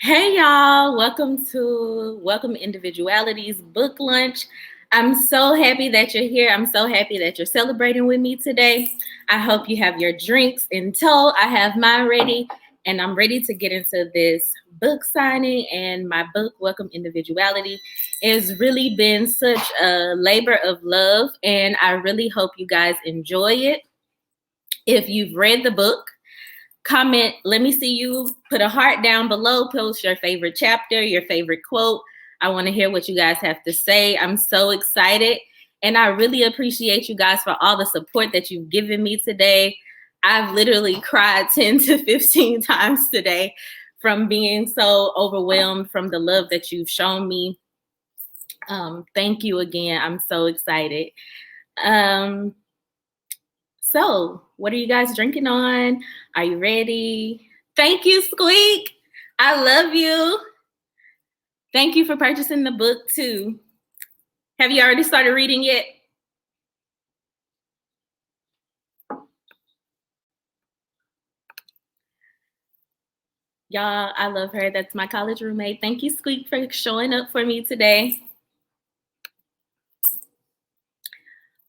Hey y'all, welcome Individuality's book lunch. I'm so happy that you're here. I'm so happy that you're celebrating with me today. I hope you have your drinks in tow. I have mine ready, and I'm ready to get into this book signing. And my book, Welcome Individuality, has really been such a labor of love, and I really hope you guys enjoy it. If you've read the book, comment, let me see you put a heart down below, post your favorite chapter, your favorite quote. I want to hear what you guys have to say. I'm so excited, and I really appreciate you guys for all the support that you've given me today. I've literally cried 10 to 15 times today from being so overwhelmed from the love that you've shown me. Thank you again. I'm so excited. Um, So, what are you guys drinking on? Are you ready? Thank you, Squeak. I love you. Thank you for purchasing the book, too. Have you already started reading it? Y'all, I love her. That's my college roommate. Thank you, Squeak, for showing up for me today.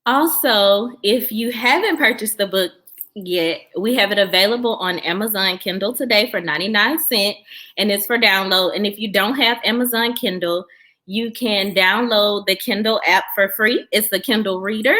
Also, if you haven't purchased the book yet, we have it available on Amazon Kindle today for 99 cents, and it's for download. And if you don't have Amazon Kindle, you can download the Kindle app for free. It's the Kindle Reader,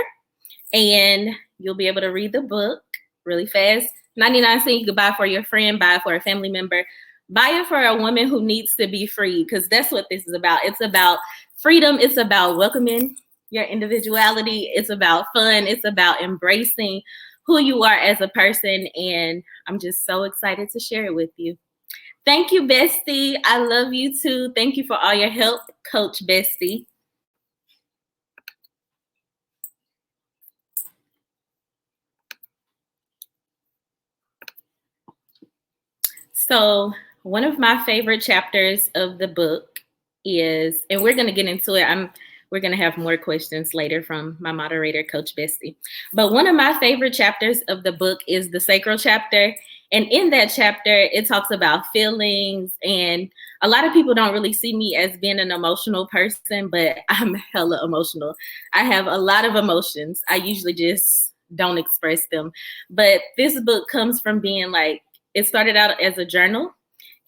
and you'll be able to read the book really fast. 99 cents, you can buy for your friend, buy it for a family member, buy it for a woman who needs to be free, because that's what this is about. It's about freedom. It's about welcoming your individuality. It's about fun. It's about embracing who you are as a person. And I'm just so excited to share it with you. Thank you, Bestie. I love you too. Thank you for all your help, Coach Bestie. So, one of my favorite chapters of the book is, and we're going to get into it. We're going to have more questions later from my moderator, Coach Bestie. But one of my favorite chapters of the book is the sacral chapter. And in that chapter, it talks about feelings. And a lot of people don't really see me as being an emotional person, but I'm hella emotional. I have a lot of emotions. I usually just don't express them. But this book comes from being like, it started out as a journal.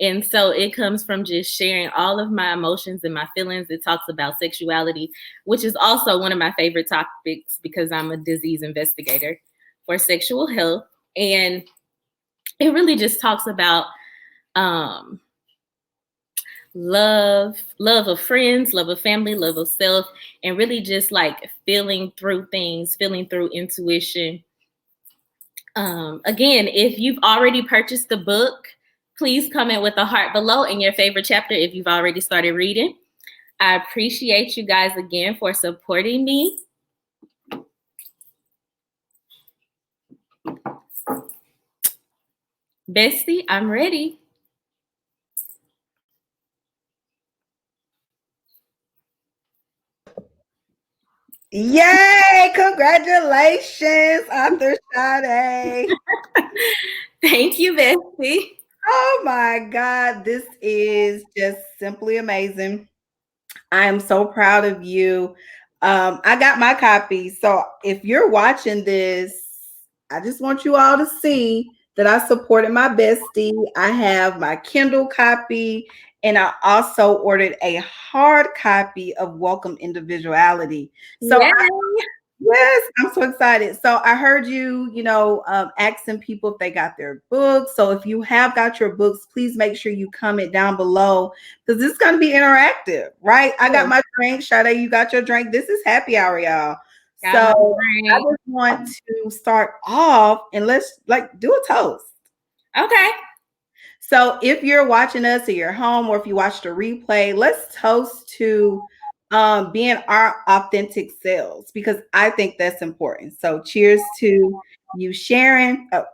And so it comes from just sharing all of my emotions and my feelings. It talks about sexuality, which is also one of my favorite topics because I'm a disease investigator for sexual health. And it really just talks about love of friends, love of family, love of self, and really just like feeling through things, feeling through intuition. Again, if you've already purchased the book, please comment with a heart below in your favorite chapter if you've already started reading. I appreciate you guys again for supporting me. Bestie, I'm ready. Yay! Congratulations, Author Sade. Thank you, Bestie. Oh my God, this is just simply amazing. I am so proud of you. I got my copy. So if you're watching this, I just want you all to see that I supported my bestie. I have my Kindle copy, and I also ordered a hard copy of Welcome Individuality. So yes, I'm so excited. So I heard you, asking people if they got their books. So if you have got your books, please make sure you comment down below because this is going to be interactive, right? I got my drink. Sade, you got your drink. This is happy hour, y'all. So I just want to start off and let's do a toast. Okay. So if you're watching us at your home or if you watched a replay, let's toast to being our authentic selves because I think that's important. So cheers to you sharing. Oh.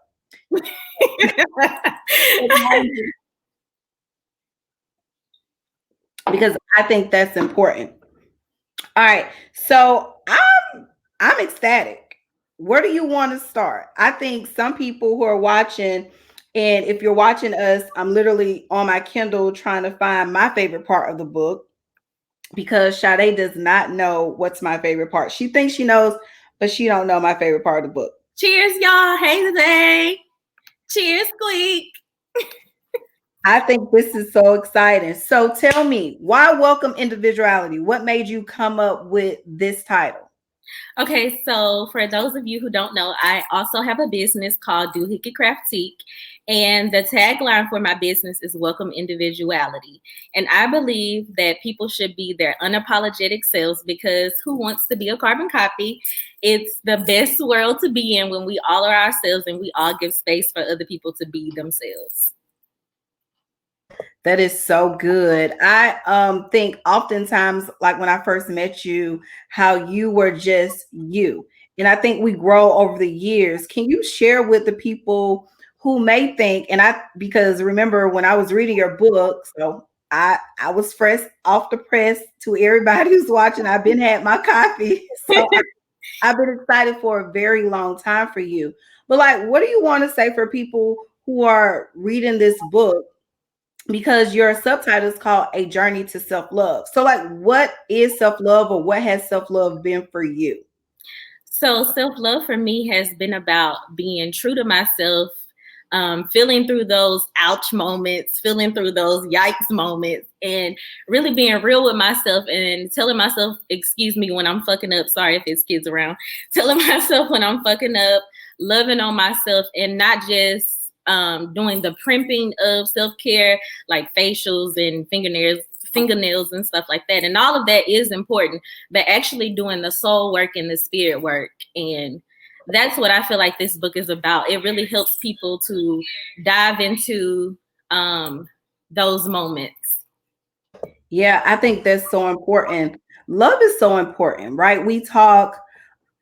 Because I think that's important. All right. So I'm ecstatic. Where do you want to start? I think some people who are watching, And if you're watching us, I'm literally on my Kindle trying to find my favorite part of the book because Sade does not know what's my favorite part. She thinks she knows, but she don't know my favorite part of the book. Cheers, y'all. Hey, today. Cheers, Squeak. I think this is so exciting. So tell me, why welcome individuality? What made you come up with this title? Okay, so for those of you who don't know, I also have a business called Doohickey Craftique, and the tagline for my business is Welcome Individuality. And I believe that people should be their unapologetic selves because who wants to be a carbon copy? It's the best world to be in when we all are ourselves and we all give space for other people to be themselves. That is so good. I think oftentimes, like when I first met you, how you were just you. And I think we grow over the years. Can you share with the people who may think, and I because remember when I was reading your book, so I was fresh off the press to everybody who's watching. I've been had my coffee. So I've been excited for a very long time for you. But like, what do you want to say for people who are reading this book? Because your subtitle is called A Journey to Self-Love. So like, what is self-love, or what has self-love been for you? So self-love for me has been about being true to myself, feeling through those ouch moments, feeling through those yikes moments, and really being real with myself and telling myself, excuse me, when I'm fucking up. Sorry if it's kids around. Telling myself when I'm fucking up, loving on myself, and not just doing the primping of self-care like facials and fingernails and stuff like that. And all of that is important, but actually doing the soul work and the spirit work. And that's what I feel like this book is about. It really helps people to dive into those moments. Yeah, I think that's so important. Love is so important, right? We talk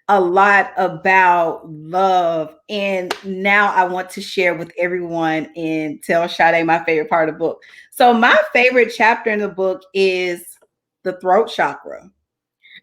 a lot about love, and now I want to share with everyone and tell Sade my favorite part of the book. So my favorite chapter in the book is the throat chakra.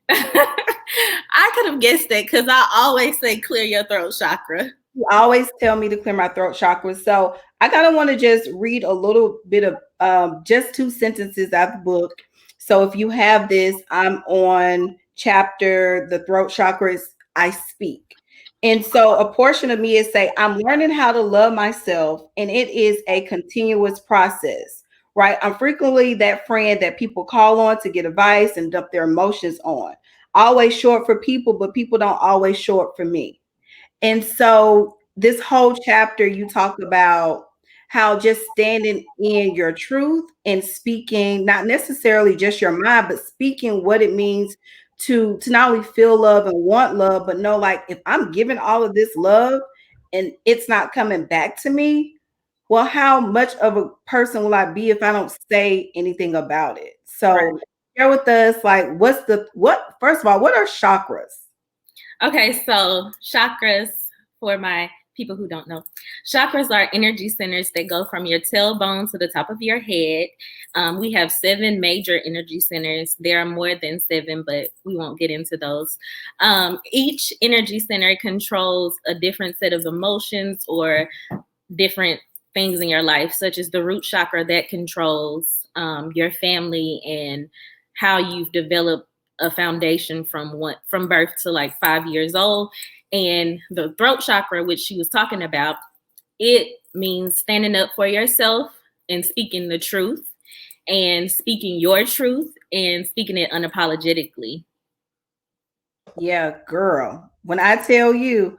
I could have guessed that because I always say clear your throat chakra. You always tell me to clear my throat chakra. So I kind of want to just read a little bit of just 2 sentences out of the book. So if you have this, I'm on chapter The Throat Chakras I Speak. And so a portion of me is say, I'm learning how to love myself, and it is a continuous process, right? I'm frequently that friend that people call on to get advice and dump their emotions on. Always short for people, but people don't always show up for me. And so this whole chapter, you talk about how just standing in your truth and speaking, not necessarily just your mind, but speaking what it means to not only feel love and want love, but know like if I'm giving all of this love and it's not coming back to me, well, how much of a person will I be if I don't say anything about it? So Right. share with us like what first of all, what are chakras? Okay, so chakras, for my people who don't know, chakras are energy centers that go from your tailbone to the top of your head. We have 7 major energy centers. There are more than 7, but we won't get into those. Each energy center controls a different set of emotions or different things in your life, such as the root chakra that controls your family and how you've developed a foundation from birth to like 5 years old. And the throat chakra, which she was talking about, it means standing up for yourself and speaking the truth and speaking your truth and speaking it unapologetically. Yeah, girl. When I tell you,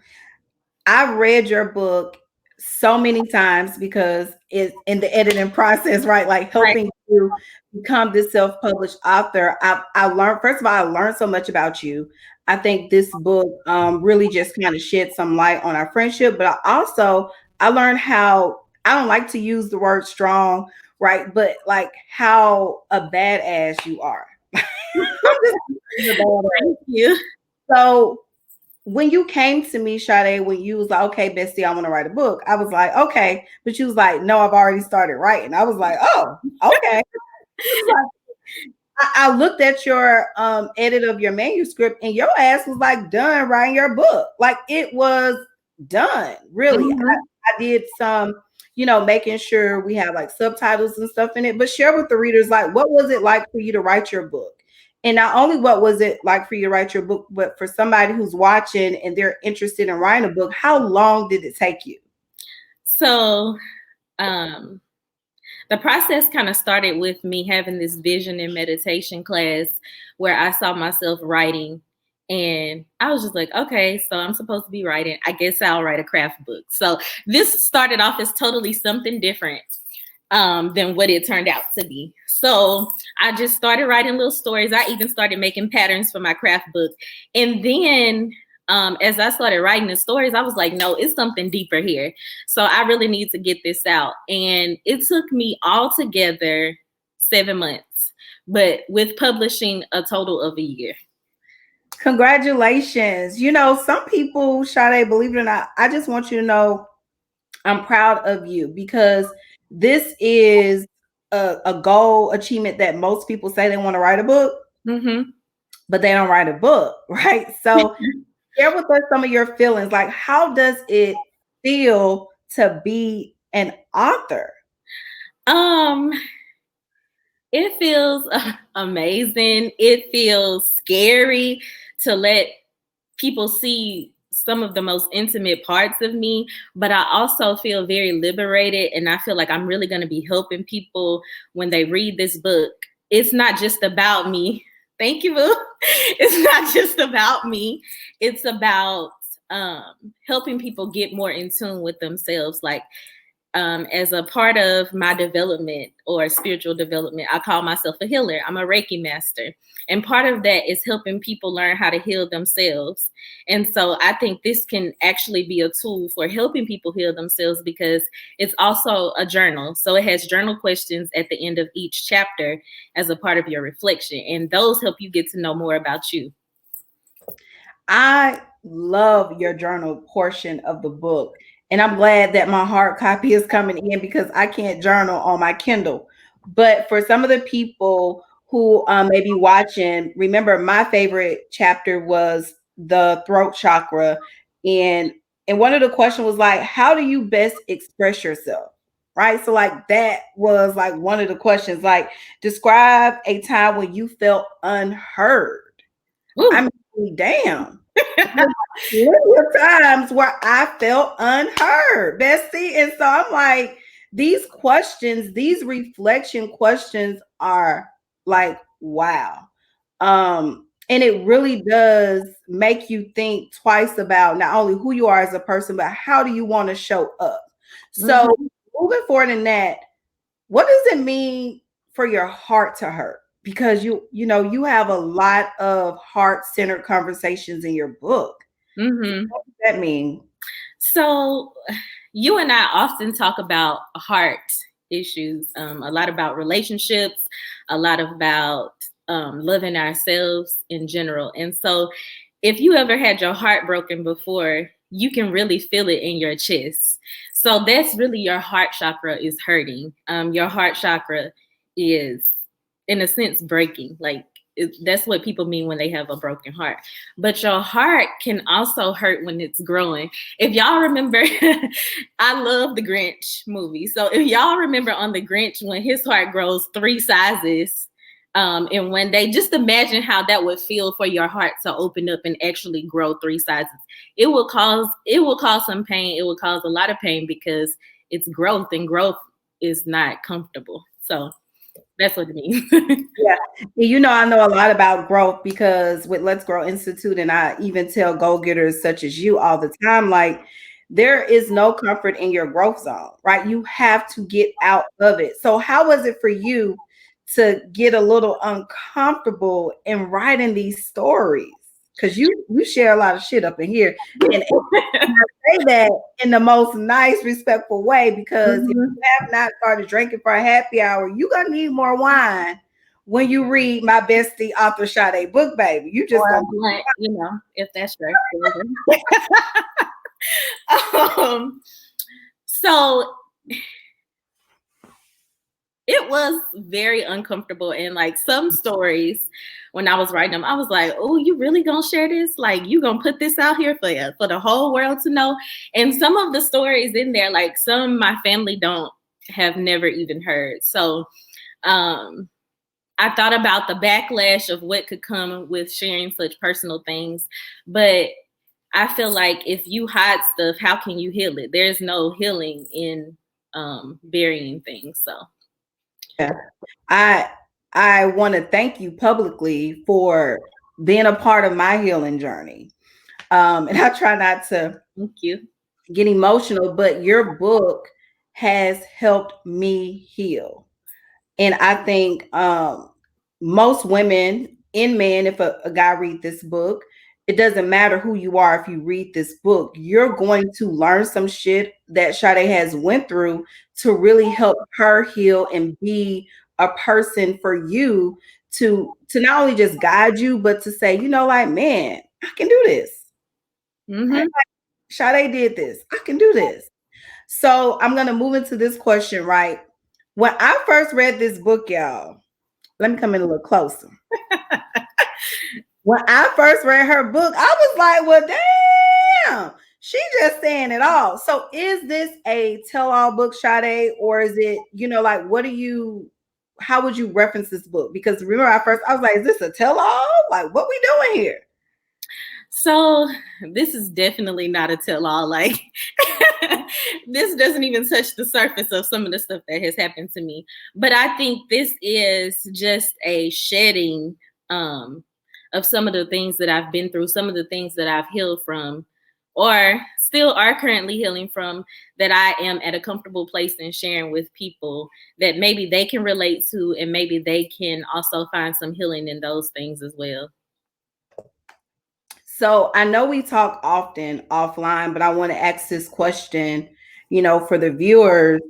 I've read your book so many times because it's in the editing process, right? Like Right. helping you become this self-published author. I learned, first of all, I learned so much about you. I think this book really just kind of shed some light on our friendship, but I learned how I don't like to use the word strong, right? But like how a badass you are. I'm just a badass. Thank you. So when you came to me, Sade, when you was like, okay, Bestie, I want to write a book, I was like, okay. But you was like, no, I've already started writing. I was like, oh, okay. I looked at your edit of your manuscript and your ass was like done writing your book. Like it was done, really. Mhm. I did some making sure we have like subtitles and stuff in it. But share with the readers, like, what was it like for you to write your book? And not only what was it like for you to write your book, but for somebody who's watching and they're interested in writing a book, how long did it take you? So, the process kind of started with me having this vision and meditation class where I saw myself writing. And I was just like, okay, so I'm supposed to be writing. I guess I'll write a craft book. So this started off as totally something different than what it turned out to be. So I just started writing little stories. I even started making patterns for my craft book. And then as I started writing the stories, I was like, no, it's something deeper here. So I really need to get this out. And it took me altogether 7 months, but with publishing a total of a year. Congratulations. Some people, Sade, believe it or not, I just want you to know I'm proud of you, because this is a goal achievement that most people say they want to write a book, but they don't write a book, right? So share with us some of your feelings. Like, how does it feel to be an author? It feels amazing. It feels scary to let people see some of the most intimate parts of me, but I also feel very liberated, and I feel like I'm really going to be helping people when they read this book. It's not just about me. Thank you, Boo. It's not just about me. It's about helping people get more in tune with themselves. Like, as a part of my development or spiritual development, I call myself a healer. I'm a Reiki master. And part of that is helping people learn how to heal themselves. And so I think this can actually be a tool for helping people heal themselves, because it's also a journal. So it has journal questions at the end of each chapter as a part of your reflection. And those help you get to know more about you. I love your journal portion of the book. And I'm glad that my hard copy is coming in, because I can't journal on my Kindle. But for some of the people who may be watching, remember my favorite chapter was the throat chakra. And one of the questions was like, how do you best express yourself? Right. So like that was like one of the questions, like, describe a time when you felt unheard. Ooh. I mean, damn. Plenty of times where I felt unheard, Bessie. And so I'm like, these questions, these reflection questions are like, wow. And it really does make you think twice about not only who you are as a person, but how do you want to show up. So moving forward in that, what does it mean for your heart to hurt? Because you have a lot of heart-centered conversations in your book. What does that mean? So you and I often talk about heart issues, a lot about relationships, a lot about loving ourselves in general. And so if you ever had your heart broken before, you can really feel it in your chest. So that's really your heart chakra is hurting. Your heart chakra is, in a sense, breaking. Like, that's what people mean when they have a broken heart. But your heart can also hurt when it's growing. If y'all remember, I love the Grinch movie. So if y'all remember on the Grinch, when his heart grows 3 sizes in one day, just imagine how that would feel for your heart to open up and actually grow 3 sizes. It will cause some pain. It will cause a lot of pain, because it's growth, and growth is not comfortable. So that's what it means. Yeah. I know a lot about growth, because with Let's Grow Institute, and I even tell go-getters such as you all the time, like, there is no comfort in your growth zone, right? You have to get out of it. So how was it for you to get a little uncomfortable in writing these stories? Because you share a lot of shit up in here. And I say that in the most nice, respectful way, because if you have not started drinking for a happy hour, you're going to need more wine when you read my bestie, Author Sade book, baby. You just going to, if that's right. So it was very uncomfortable. And like some stories, when I was writing them, I was like, oh, you really gonna share this? Like, you gonna put this out here for the whole world to know? And some of the stories in there, like some my family don't have never even heard. So I thought about the backlash of what could come with sharing such personal things, but I feel like if you hide stuff, how can you heal it? There's no healing in burying things. So Yeah. I I want to thank you publicly for being a part of my healing journey. And I try not to thank you. get emotional, but your book has helped me heal. And I think most women and men, if a guy read this book, it doesn't matter who you are. If you read this book, you're going to learn some shit that Sade has went through to really help her heal and be a person for you to not only just guide you, but to say, you know, like, man, I can do this. Mm-hmm. Sade did this. I can do this. So I'm gonna move into this question, right? When I first read this book, y'all, let me come in a little closer. When I first read her book, I was like, well, damn, she just saying it all. So is this a tell-all book, Sade, or is it, you know, like how would you reference this book? Because remember, I was like, is this a tell-all? Like, what we doing here? So this is definitely not a tell-all. Like this doesn't even touch the surface of some of the stuff that has happened to me. But I think this is just a shedding of some of the things that I've been through, some of the things that I've healed from, or still are currently healing from, that I am at a comfortable place in sharing with people that maybe they can relate to, and maybe they can also find some healing in those things as well. So I know we talk often offline, but I want to ask this question, you know, for the viewers.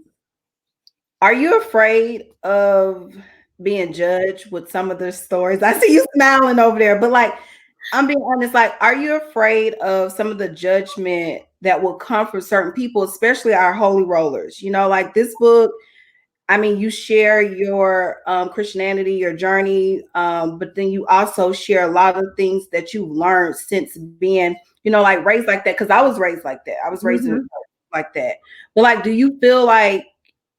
Are you afraid of being judged with some of the stories? I see you smiling over there, but like, I'm being honest, like, are you afraid of some of the judgment that will come from certain people, especially our holy rollers? You know, like this book, I mean, you share your Christianity, your journey, but then you also share a lot of things that you've learned since being, you know, like raised like that. Because I was raised like that. I was raised in like that. But like, do you feel like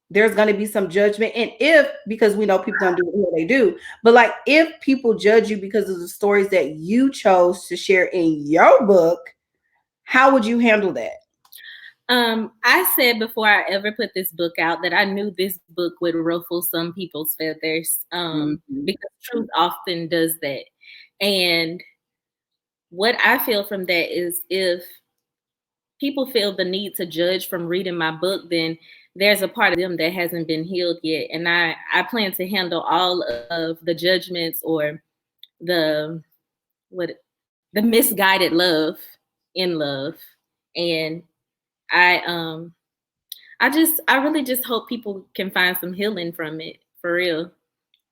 there's going to be some judgment? And if, because we know people don't do what they do, but like if people judge you because of the stories that you chose to share in your book, how would you handle that? I said before I ever put this book out that I knew this book would ruffle some people's feathers, because truth often does that. And what I feel from that is, if people feel the need to judge from reading my book, then there's a part of them that hasn't been healed yet. And I plan to handle all of the judgments, or the what the misguided love in love. And I I really just hope people can find some healing from it, for real.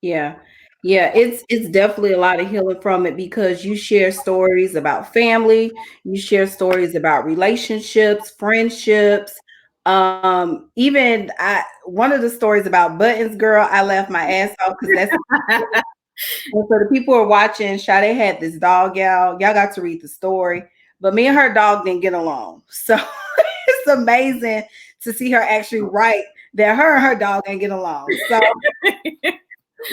Yeah. Yeah, it's definitely a lot of healing from it because you share stories about family, you share stories about relationships, friendships. Even I one of the stories about buttons, girl, I laughed my ass off because that's and so the people who are watching, Sade had this dog, y'all got to read the story, but me and her dog didn't get along. So it's amazing to see her actually write that her and her dog didn't get along. So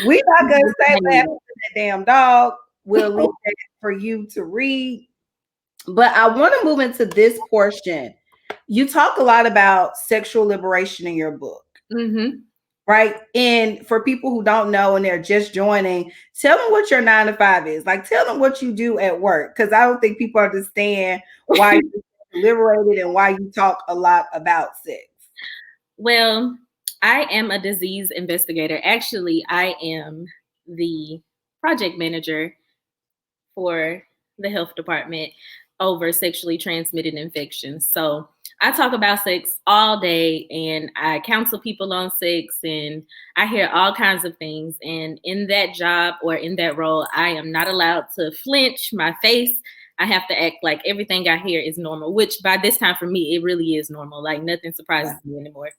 we not gonna say what happened to that damn dog. We'll leave that for you to read. But I want to move into this portion. You talk a lot about sexual liberation in your book, right? And for people who don't know and they're just joining, tell them what your 9 to 5 is. Like, tell them what you do at work, because I don't think people understand why you're liberated and why you talk a lot about sex. Well, I am a disease investigator. Actually, I am the project manager for the health department over sexually transmitted infections. So I talk about sex all day, and I counsel people on sex, and I hear all kinds of things. And in that job, or in that role, I am not allowed to flinch my face. I have to act like everything I hear is normal, which by this time for me, it really is normal. Like nothing surprises me anymore.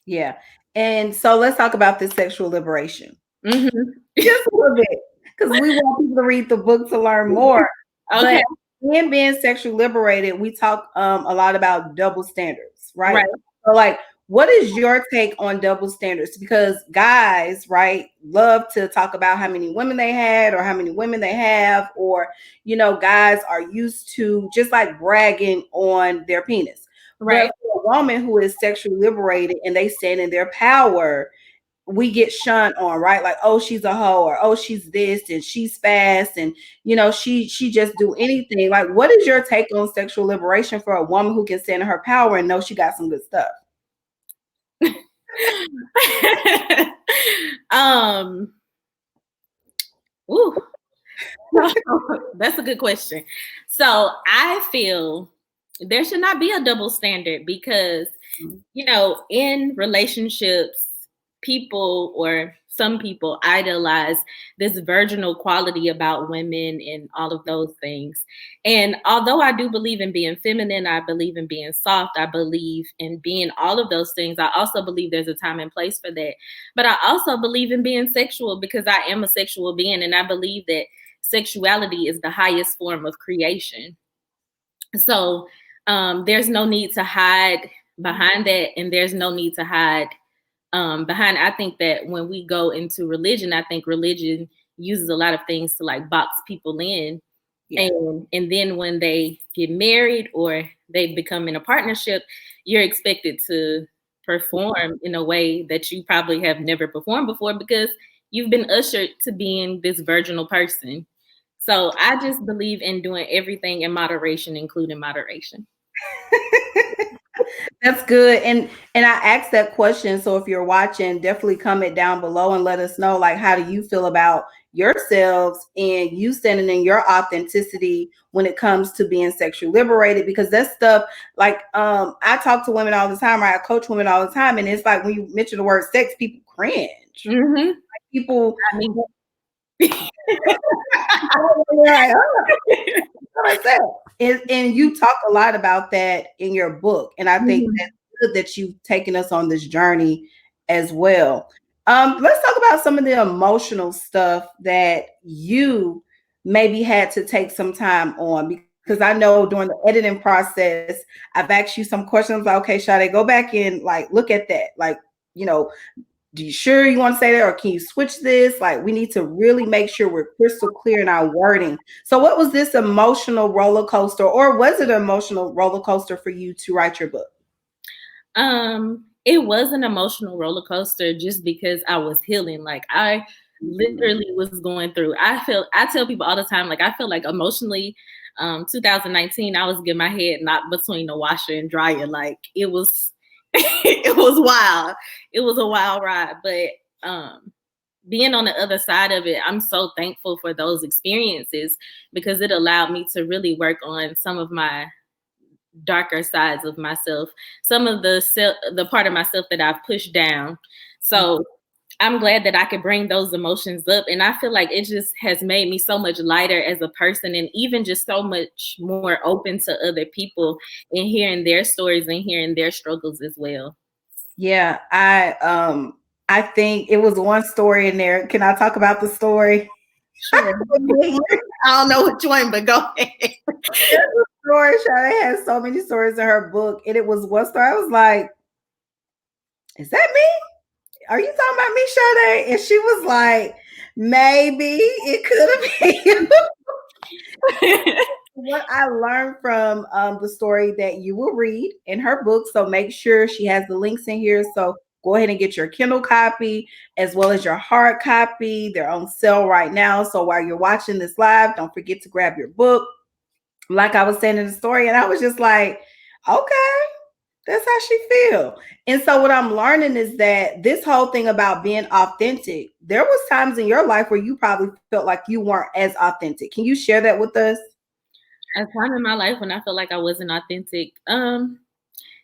Yeah. And so let's talk about this sexual liberation. Mm-hmm. Just a little bit. Because we want people to read the book to learn more. Okay. But in being sexually liberated, we talk a lot about double standards, right? Right. So, like, what is your take on double standards? Because guys, right, love to talk about how many women they had or how many women they have, or, guys are used to just like bragging on their penis. But Right. for a woman who is sexually liberated and they stand in their power, we get shunned on, right? Like, oh, she's a hoe, or oh, she's this and she's fast, and she just do anything. Like, what is your take on sexual liberation for a woman who can stand in her power and know she got some good stuff? um ooh, that's a good question. So I feel there should not be a double standard because, in relationships, people or some people idolize this virginal quality about women and all of those things. And although I do believe in being feminine, I believe in being soft, I believe in being all of those things. I also believe there's a time and place for that. But I also believe in being sexual because I am a sexual being and I believe that sexuality is the highest form of creation. So there's no need to hide behind that, and there's no need to hide behind. I think that when we go into religion, I think religion uses a lot of things to like box people in. Yeah. And then when they get married or they become in a partnership, you're expected to perform in a way that you probably have never performed before because you've been ushered to being this virginal person. So I just believe in doing everything in moderation, including moderation. That's good. And I asked that question. So if you're watching, definitely comment down below and let us know, like, how do you feel about yourselves and you standing in your authenticity when it comes to being sexually liberated? Because that's stuff like I talk to women all the time, right? I coach women all the time, and it's like when you mention the word sex, people cringe. Mm-hmm. Like, people I mean, they're like, oh, what's that? And you talk a lot about that in your book, and I think mhm. that's good that you've taken us on this journey as well. Let's talk about some of the emotional stuff that you maybe had to take some time on, because I know during the editing process, I've asked you some questions like, okay, Sade, go back and like look at that, like, you know, do you sure you want to say that, or can you switch this? Like, we need to really make sure we're crystal clear in our wording. So what was this emotional roller coaster, or was it an emotional roller coaster for you to write your book? It was an emotional roller coaster just because I was healing. Like I literally was going through. I tell people all the time, like I feel like emotionally, 2019, I was getting my head knocked between the washer and dryer. Like it was it was wild. It was a wild ride. But being on the other side of it, I'm so thankful for those experiences because it allowed me to really work on some of my darker sides of myself, some of the part of myself that I've pushed down. So I'm glad that I could bring those emotions up. And I feel like it just has made me so much lighter as a person and even just so much more open to other people and hearing their stories and hearing their struggles as well. Yeah, I think it was one story in there. Can I talk about the story? Sure. I don't know which one, but go ahead. There's a story. Sade has so many stories in her book, and it was one story. I was like, "Is that me? Are you talking about me, Sade?" And she was like, "Maybe it could have been you." What I learned from the story that you will read in her book, so make sure she has the links in here. So go ahead and get your Kindle copy as well as your hard copy. They're on sale right now. So while you're watching this live, don't forget to grab your book. Like I was saying in the story, and I was just like, okay, that's how she feel. And so what I'm learning is that this whole thing about being authentic, there was times in your life where you probably felt like you weren't as authentic. Can you share that with us? A time in my life when I felt like I wasn't authentic.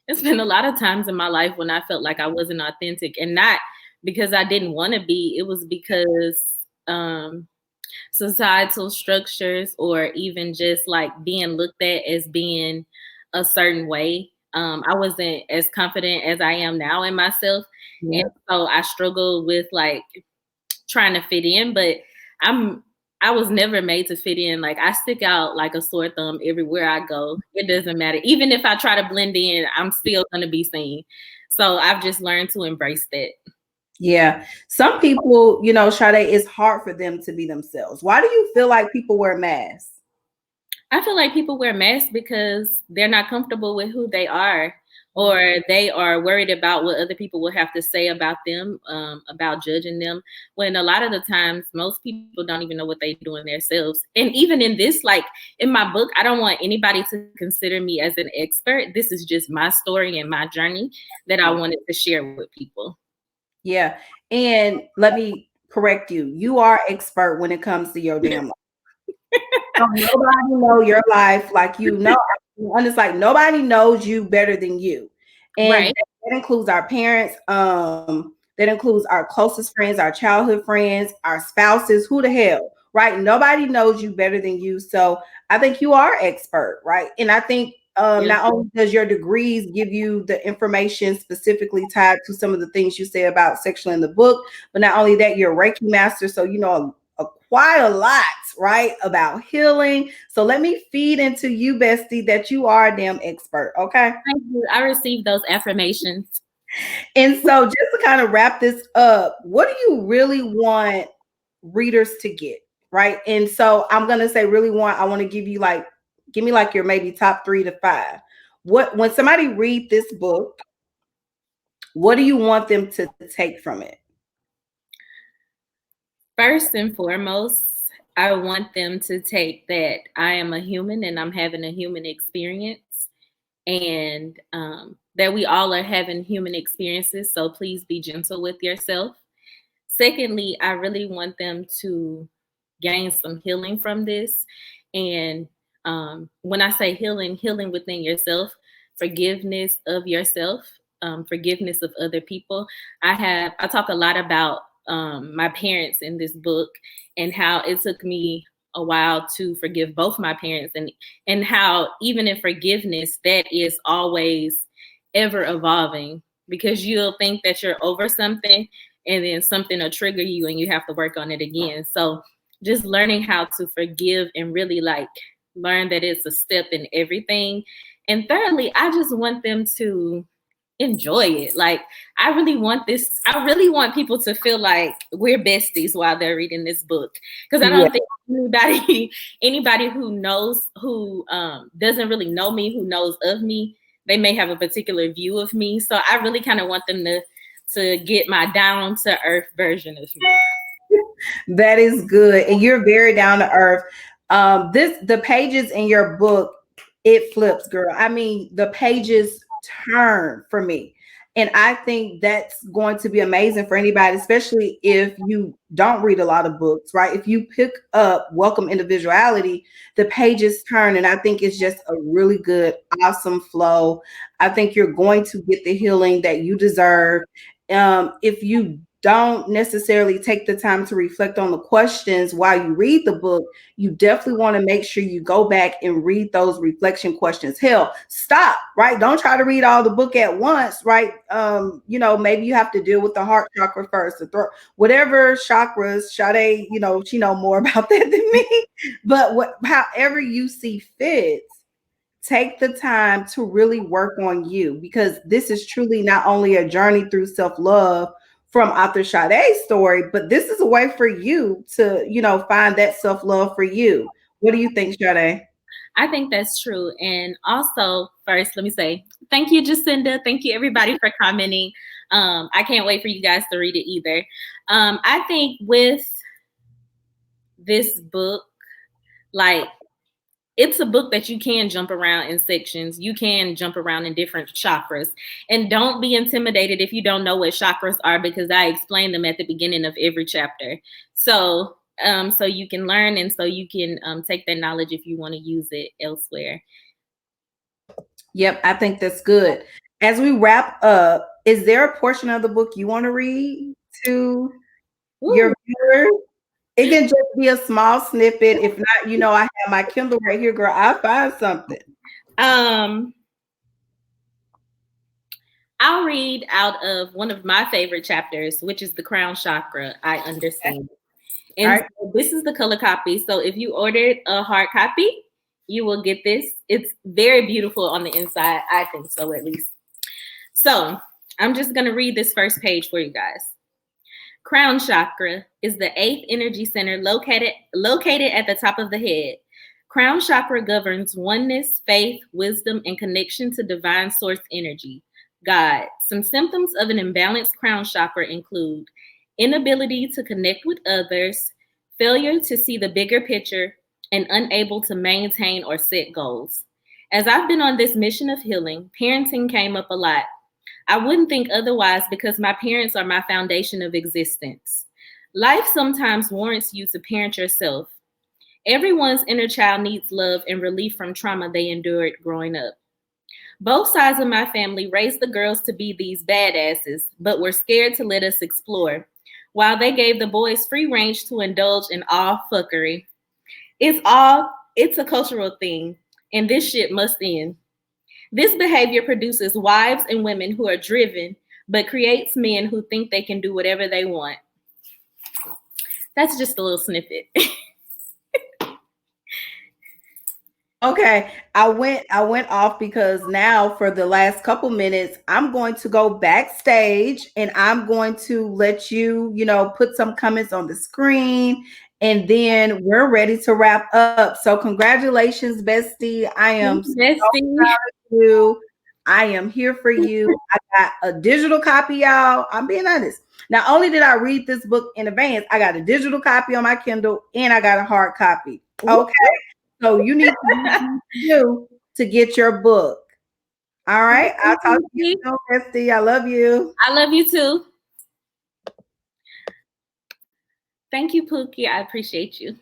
It's been a lot of times in my life when I felt like I wasn't authentic, and not because I didn't want to be. It was because um, societal structures, or even just like being looked at as being a certain way. I wasn't as confident as I am now in myself. And Yep. so I struggled with like trying to fit in, but I'm I was never made to fit in. Like I stick out like a sore thumb everywhere I go. It doesn't matter. Even if I try to blend in, I'm still gonna be seen. So I've just learned to embrace that. Yeah. Some people, Sade, it's hard for them to be themselves. Why do you feel like people wear masks? I feel like people wear masks because they're not comfortable with who they are, or they are worried about what other people will have to say about them, about judging them. When a lot of the times, most people don't even know what they do in themselves. And even in this, like in my book, I don't want anybody to consider me as an expert. This is just my story and my journey that I wanted to share with people. Yeah. And let me correct you. You are expert when it comes to your damn life. Don't nobody know your life like you know. And it's like nobody knows you better than you. And Right. that includes our parents, that includes our closest friends, our childhood friends, our spouses, who the hell, right? Nobody knows you better than you. So I think you are expert, right? And I think Yeah. not only does your degrees give you the information specifically tied to some of the things you say about sexual in the book, but not only that, you're a Reiki master, so you know quite a lot, right, about healing. So let me feed into you, bestie, that you are a damn expert, okay? Thank you. I received those affirmations. And so just to kind of wrap this up, what do you really want readers to get, right? And so I'm gonna say really want, I want to give me like your maybe top 3 to 5. What when somebody read this book, what do you want them to take from it? First and foremost, I want them to take that I am a human and I'm having a human experience, and that we all are having human experiences. So please be gentle with yourself. Secondly, I really want them to gain some healing from this. And when I say healing, healing within yourself, forgiveness of yourself, forgiveness of other people. I talk a lot about my parents in this book, and how it took me a while to forgive both my parents, and how even in forgiveness that is always ever evolving, because you'll think that you're over something and then something will trigger you and you have to work on it again. So just learning how to forgive and really like learn that it's a step in everything. And thirdly, I just want them to enjoy it. Like I really want people to feel like we're besties while they're reading this book. Because I Yeah. don't think anybody who doesn't really know me, who knows of me, they may have a particular view of me. So I really kind of want them to get my down to earth version of me. That is good. And you're very down to earth. The pages in your book, it flips, girl. I mean, the pages turn for me. And I think that's going to be amazing for anybody, especially if you don't read a lot of books, right? If you pick up Welcome Individuality, the pages turn. And I think it's just a really good, awesome flow. I think you're going to get the healing that you deserve. If you don't necessarily take the time to reflect on the questions while you read the book, you definitely want to make sure you go back and read those reflection questions. Hell, stop, right? Don't try to read all the book at once, right? Maybe you have to deal with the heart chakra first, the throat, whatever chakras. Sade, she know more about that than me. But however you see fit, take the time to really work on you, because this is truly not only a journey through self-love from Author Sade's story, but this is a way for you to, find that self-love for you. What do you think, Sade? I think that's true. And also, first, let me say thank you, Jacinda. Thank you, everybody, for commenting. I can't wait for you guys to read it either. I think with this book, like, it's a book that you can jump around in sections. You can jump around in different chakras. And don't be intimidated if you don't know what chakras are, because I explain them at the beginning of every chapter. So you can learn, and so you can take that knowledge if you want to use it elsewhere. Yep, I think that's good. As we wrap up, is there a portion of the book you want to read to Woo. your viewers? It can just be a small snippet. If not, I have my Kindle right here, girl. I'll find something. Um, I'll read out of one of my favorite chapters, which is the crown chakra. I understand. All And right. so this is the color copy. So if you ordered a hard copy, you will get this. It's very beautiful on the inside. I think so, at least. So I'm just going to read this first page for you guys. Crown chakra is the 8th energy center located at the top of the head. Crown chakra governs oneness, faith, wisdom, and connection to divine source energy, God. Some symptoms of an imbalanced crown chakra include inability to connect with others, failure to see the bigger picture, and unable to maintain or set goals. As I've been on this mission of healing, parenting came up a lot. I wouldn't think otherwise because my parents are my foundation of existence. Life sometimes warrants you to parent yourself. Everyone's inner child needs love and relief from trauma they endured growing up. Both sides of my family raised the girls to be these badasses, but were scared to let us explore, while they gave the boys free range to indulge in all fuckery. It's a cultural thing, and this shit must end. This behavior produces wives and women who are driven, but creates men who think they can do whatever they want. That's just a little snippet. Okay, I went off because now for the last couple minutes I'm going to go backstage and I'm going to let you, put some comments on the screen and then we're ready to wrap up. So congratulations, bestie. I am so Bestie. proud of you. I am here for you. I got a digital copy, y'all. I'm being honest. Not only did I read this book in advance, I got a digital copy on my Kindle and I got a hard copy. Okay. So you need to do to get your book. All right. I'll talk to you soon, Bestie. I love you. I love you too. Thank you, Pookie. I appreciate you.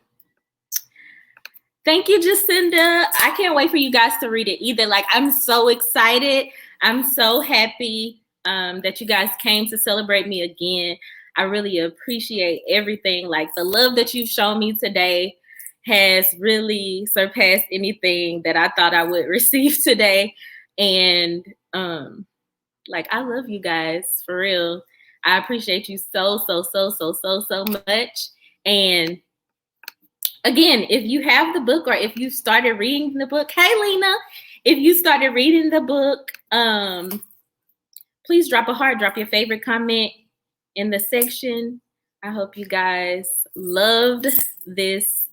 Thank you, Jacinda. I can't wait for you guys to read it either. Like, I'm so excited. I'm so happy that you guys came to celebrate me again. I really appreciate everything. Like, the love that you've shown me today has really surpassed anything that I thought I would receive today. And like, I love you guys for real. I appreciate you so much. And again, if you have the book or if you started reading the book, hey Lena, if you started reading the book, please drop a heart, drop your favorite comment in the section. I hope you guys loved this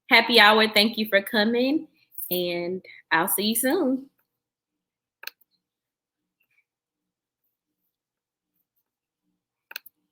happy hour. Thank you for coming, and I'll see you soon.